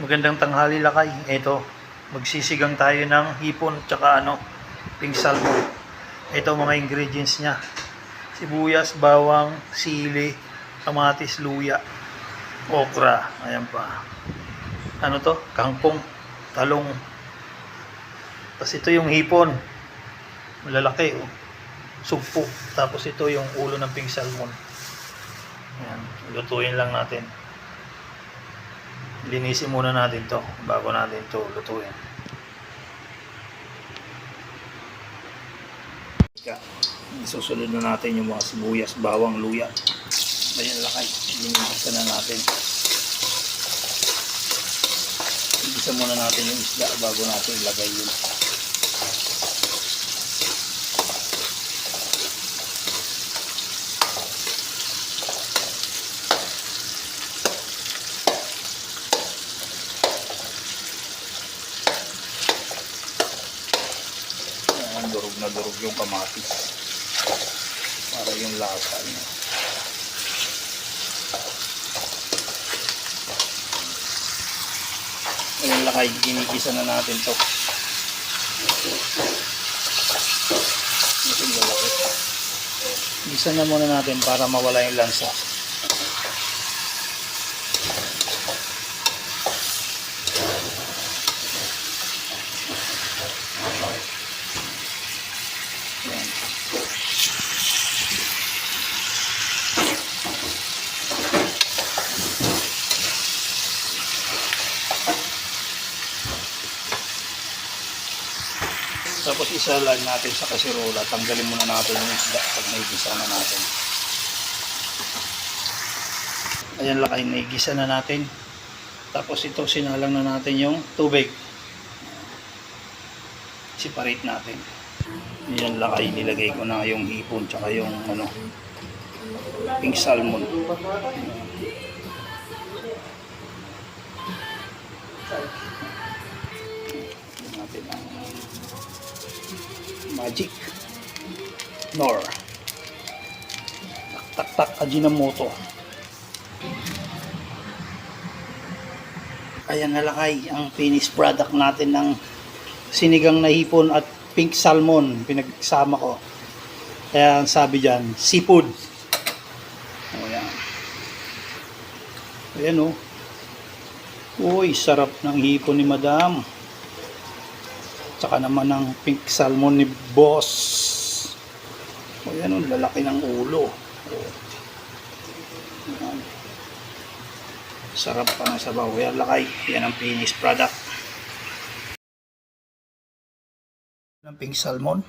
Magandang tanghali lakay. Ito, magsisigang tayo ng hipon tsaka pink salmon. Ito mga ingredients niya. Sibuyas, bawang, sili, kamatis, luya, okra. Ayan pa. Ano to? Kangkong, talong. Tapos ito yung hipon. Malalaki oh. Sugpo. Tapos ito yung ulo ng pink salmon. Ayan. Lutuin lang natin. Linisin muna natin to bago natin to lutuin. Isusunod na natin yung mga sibuyas, bawang, luya. Ayan lakay. Linisin na natin. Igisa muna natin yung isda bago natin ilagay yun. Durog na durog yung kamatis para yung lasa niya. Ngayon lakay, ginigisa na natin to. Gisa na muna natin para mawala yung lansa. Tapos isalan natin sa kasirola. Tanggalin muna natin yung isda pag naigisa na natin. Ayan lakay, naigisa na natin. Tapos ito sinalang na natin yung tubig. Separate natin. Ayan lakay, nilagay ko na yung hipon tsaka yung pink salmon. Natin ang magic nor tak Ajinomoto. Ayan na lakay ang finished product natin ng sinigang na hipon at pink salmon. Pinagsama ko, kaya sabi dyan seafood. Ayan o. Uy, sarap ng hipon ni madam. Tsaka naman ng pink salmon ni boss. O yan o, lalaki ng ulo. Ayan. Sarap pa ng sabaw. Yan lakay. Yan ang finished product. Ng pink salmon.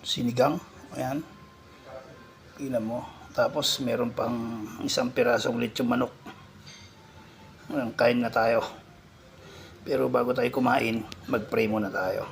Sinigang. Ayan. Tingnan mo. Tapos meron pang isang pirasong lechong manok. Ayan, kain na tayo. Pero bago tayo kumain, mag-pray muna tayo.